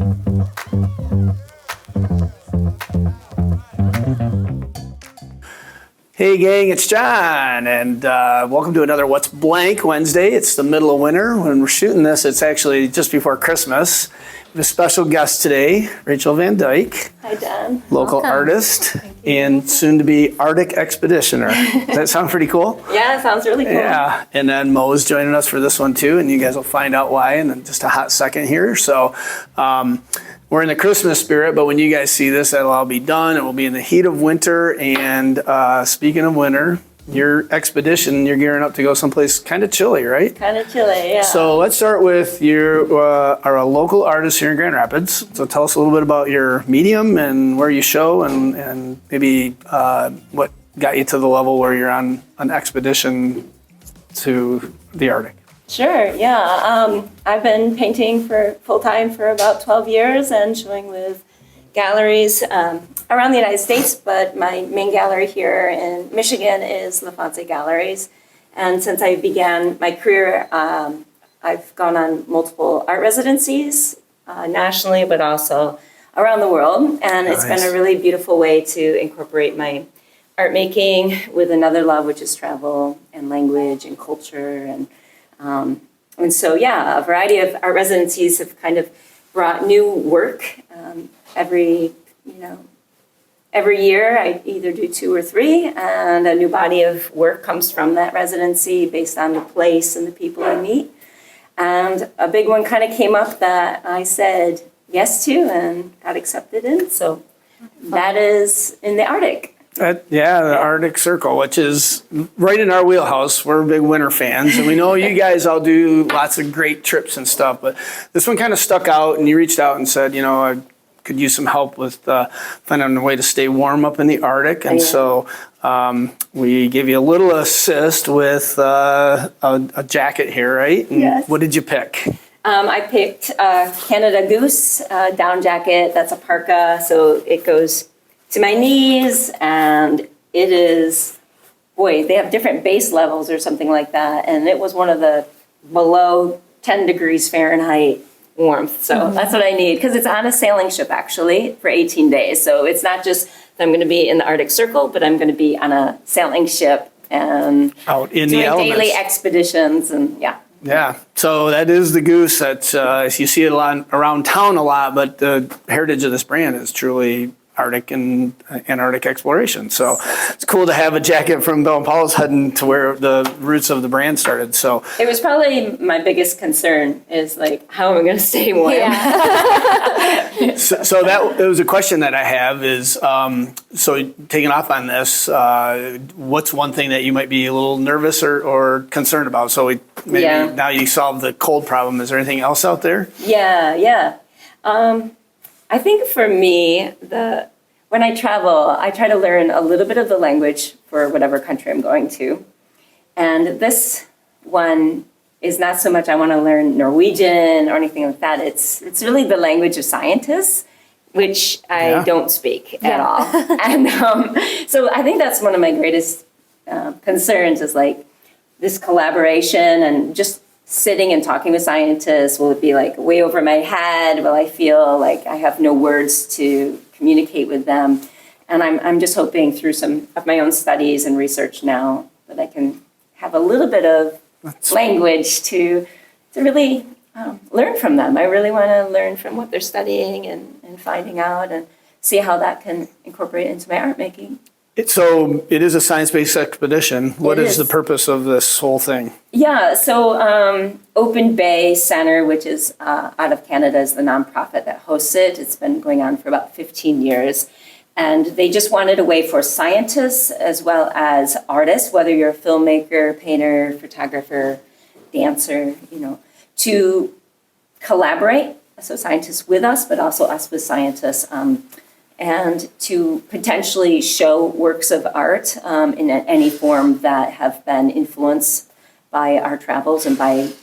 Hey gang, it's John, and welcome to another What's Blank Wednesday. It's the middle of winter. When we're shooting this, it's actually just before Christmas. We have a special guest today, Rachel Van Dyke. Hi, John. Local artist and soon-to-be Arctic expeditioner. Does that sound pretty cool? Yeah, it sounds really cool. Yeah, and then Mo's joining us for this one too, and you guys will find out why in just a hot second here. So we're in the Christmas spirit, but when you guys see this, that'll all be done. It will be in the heat of winter, and speaking of winter, your expedition, you're gearing up to go someplace kind of chilly, right? Kind of chilly, yeah. So let's start with you are a local artist here in Grand Rapids. So tell us a little bit about your medium and where you show and maybe what got you to the level where you're on an expedition to the Arctic. Sure, yeah. I've been painting for full-time for about 12 years and showing with galleries around the United States, but my main gallery here in Michigan is La Fonse Galleries. And since I began my career, I've gone on multiple art residencies nationally, but also around the world. And It's been a really beautiful way to incorporate my art making with another love, which is travel and language and culture. And so, yeah, a variety of art residencies have kind of brought new work every year. I either do 2 or 3, and a new body of work comes from that residency based on the place and the people I meet. And a big one kind of came up that I said yes to and got accepted in. So that is in the Arctic. The Arctic Circle, which is right in our wheelhouse. We're big winter fans, and we know you guys all do lots of great trips and stuff, but this one kind of stuck out, and you reached out and said, I could use some help with finding a way to stay warm up in the Arctic, and so we gave you a little assist with a jacket here, right? And yes. What did you pick? I picked a Canada Goose down jacket. That's a parka, so it goes to my knees, and it is, they have different base levels or something like that, and it was one of the below 10 degrees Fahrenheit warmth, so that's what I need, because it's on a sailing ship, actually, for 18 days, so it's not just that I'm going to be in the Arctic Circle, but I'm going to be on a sailing ship and out in doing the elements. daily expeditions, and Yeah, so that is the Goose that you see it around town a lot, but the heritage of this brand is truly Arctic and Antarctic exploration. So it's cool to have a jacket from Bill and Paul's heading to where the roots of the brand started. So it was probably my biggest concern is how am I going to stay warm? Yeah. so that was a question that I have is, so taking off on this, what's one thing that you might be a little nervous or concerned about? So now you solved the cold problem. Is there anything else out there? Yeah. I think for me, when I travel, I try to learn a little bit of the language for whatever country I'm going to. And this one is not so much I want to learn Norwegian or anything like that. It's really the language of scientists, which I don't speak at all. And so I think that's one of my greatest concerns is this collaboration and just sitting and talking with scientists. Will it be way over my head? Will I feel like I have no words to communicate with them? And I'm just hoping through some of my own studies and research now that I can have a little bit of language to really learn from them. I really want to learn from what they're studying and finding out and see how that can incorporate into my art making. So it is a science-based expedition. What is the purpose of this whole thing? Yeah, so Open Bay Center, which is out of Canada, is the nonprofit that hosts it. It's been going on for about 15 years. And they just wanted a way for scientists as well as artists, whether you're a filmmaker, painter, photographer, dancer, to collaborate. So scientists with us, but also us with scientists. And to potentially show works of art in any form that have been influenced by our travels and by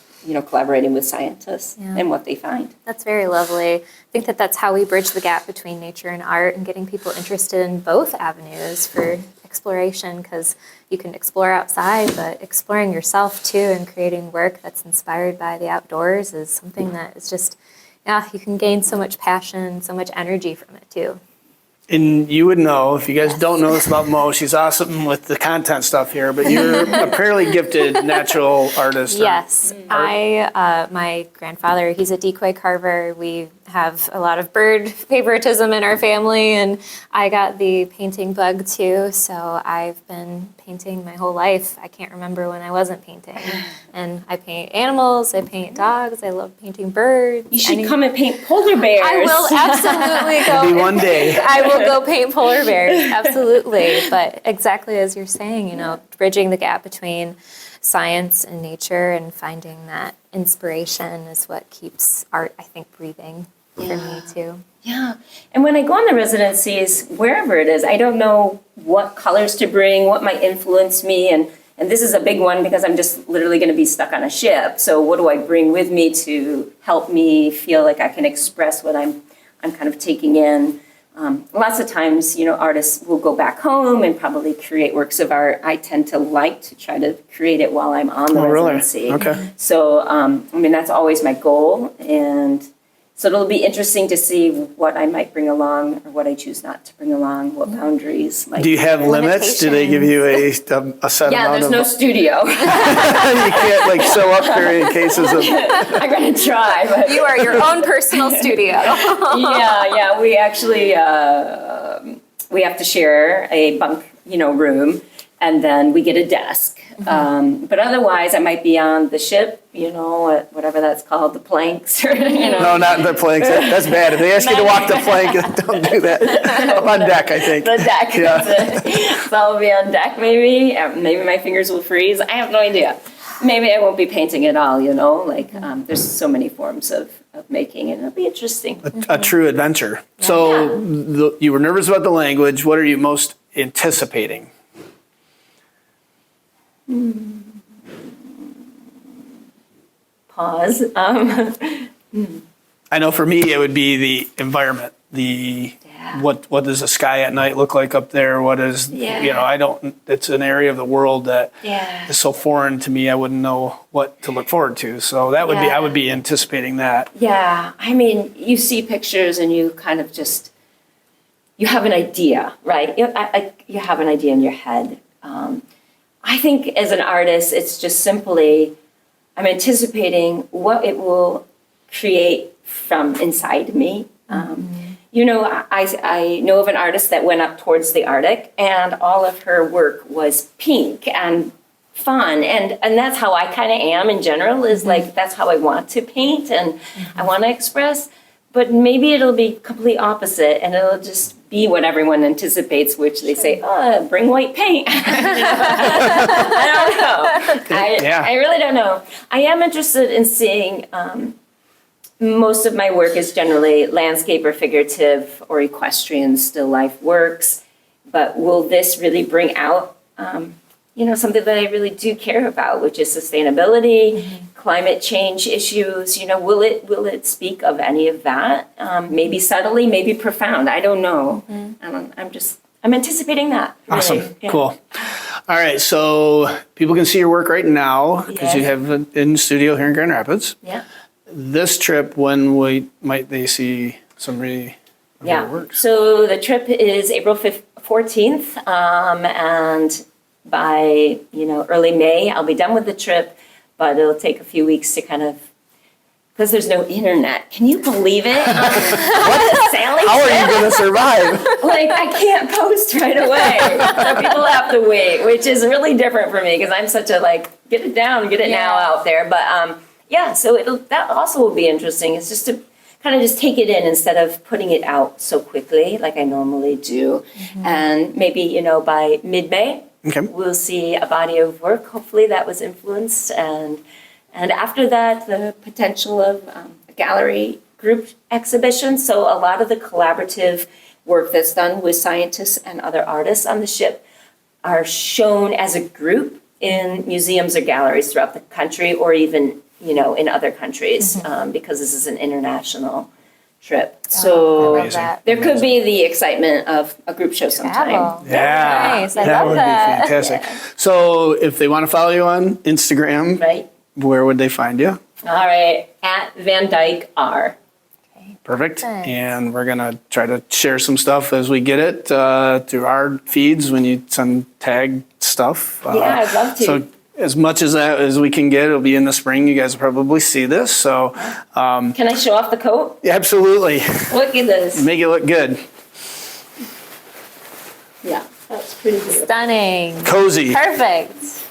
collaborating with scientists and what they find. That's very lovely. I think that's how we bridge the gap between nature and art and getting people interested in both avenues for exploration, because you can explore outside, but exploring yourself too and creating work that's inspired by the outdoors is something that is just Yeah, you can gain so much passion, so much energy from it too. And you would know, if you guys don't know this about Mo, she's awesome with the content stuff here, but you're a fairly gifted natural artist. Yes, my grandfather, he's a decoy carver. We have a lot of bird favoritism in our family, and I got the painting bug too, so I've been painting my whole life. I can't remember when I wasn't painting. And I paint animals, I paint dogs, I love painting birds. You should come and paint polar bears. I will absolutely go. Maybe one day. I will go paint polar bears, absolutely. But exactly as you're saying, bridging the gap between science and nature and finding that inspiration is what keeps art, I think, breathing for me too. Yeah. And when I go on the residencies, wherever it is, I don't know what colors to bring, what might influence me. And this is a big one because I'm just literally going to be stuck on a ship. So what do I bring with me to help me feel like I can express what I'm kind of taking in? Lots of times, artists will go back home and probably create works of art. I tend to like to try to create it while I'm on the residency. Really? Okay. So, that's always my goal. And so it'll be interesting to see what I might bring along or what I choose not to bring along, what boundaries might. Do you have limits? Do they give you a set Yeah, amount there's no studio. You can't show up there in cases of... I'm going to try, but You are your own personal studio. yeah. We actually we have to share a bunk, room, and then we get a desk. But otherwise, I might be on the ship, whatever that's called, the planks. Or, No, not the planks. That's bad. If they ask you to walk the plank, don't do that. Up on deck, I think. The deck. Yeah. So I'll be on deck, maybe. Maybe my fingers will freeze. I have no idea. Maybe I won't be painting at all, there's so many forms of making, and it'll be interesting. A true adventure. So you were nervous about the language. What are you most anticipating? Pause. I know for me, it would be the environment. What does the sky at night look like up there? What is, it's an area of the world that is so foreign to me, I wouldn't know what to look forward to. So that would be, I would be anticipating that. Yeah. You see pictures and you kind of just, you have an idea, right? You have an idea in your head. I think as an artist, it's just simply, I'm anticipating what it will create from inside me. I know of an artist that went up towards the Arctic, and all of her work was pink and fun. And that's how I kind of am in general, is like, that's how I want to paint and I want to express. But maybe it'll be complete opposite, and it'll just be what everyone anticipates, which they say, bring white paint. I don't know. I really don't know. I am interested in seeing, most of my work is generally landscape or figurative or equestrian still life works. But will this really bring out, something that I really do care about, which is sustainability, climate change issues? Will it speak of any of that? Maybe subtly, maybe profound. I don't know. I'm anticipating that. Really. Awesome. Yeah. Cool. All right. So people can see your work right now because you have it in the studio here in Grand Rapids. Yeah. This trip, when might they see some of your work? So the trip is April 14th, and by early May, I'll be done with the trip, but it'll take a few weeks to because there's no internet. Can you believe it? How are you going to survive? I can't post right away. So people have to wait, which is really different for me because I'm such a get it down, get it now out there. But so that also will be interesting. It's just to kind of just take it in instead of putting it out so quickly like I normally do. And maybe, by mid-May, we'll see a body of work, hopefully that was influenced. And after that, the potential of a gallery group exhibition. So a lot of the collaborative work that's done with scientists and other artists on the ship are shown as a group in museums or galleries throughout the country, or even in other countries, because this is an international trip. So there could be the excitement of a group show sometime. Yeah, nice. I that love would that. be fantastic. So if they want to follow you on Instagram, Right. where would they find you? All right. At Van Dyke R. Perfect. Thanks. And we're going to try to share some stuff as we get it through our feeds when you send tag stuff. Yeah, I'd love to. So as much as that as we can get, it'll be in the spring. You guys will probably see this. So Can I show off the coat? absolutely. Look at this. Make it look good. Yeah, that's pretty beautiful. Stunning. Cozy. Perfect.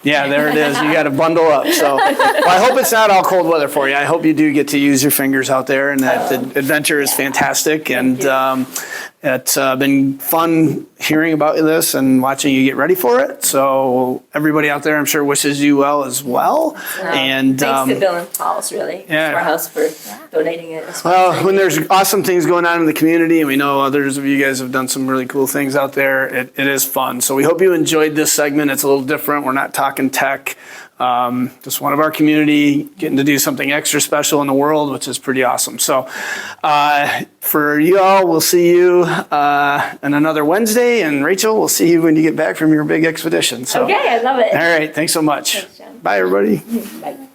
Yeah, there it is. You got to bundle up. So well, I hope it's not all cold weather for you. I hope you do get to use your fingers out there, and that the adventure is fantastic. And it's been fun hearing about this and watching you get ready for it. So everybody out there, I'm sure, wishes you well as well. And Thanks to Bill and Paul's, really, yeah. our house for donating it. well, when there's awesome things going on in the community, and we know others of you guys have done some really cool things out there, it is fun. So we hope you enjoyed this segment. It's a little different. We're not talking tech. Just one of our community getting to do something extra special in the world, which is pretty awesome. So for you all, we'll see you on another Wednesday. And Rachel, we'll see you when you get back from your big expedition. So, Okay, I love it. all right. Thanks so much. Thanks, John. Bye, everybody. Bye.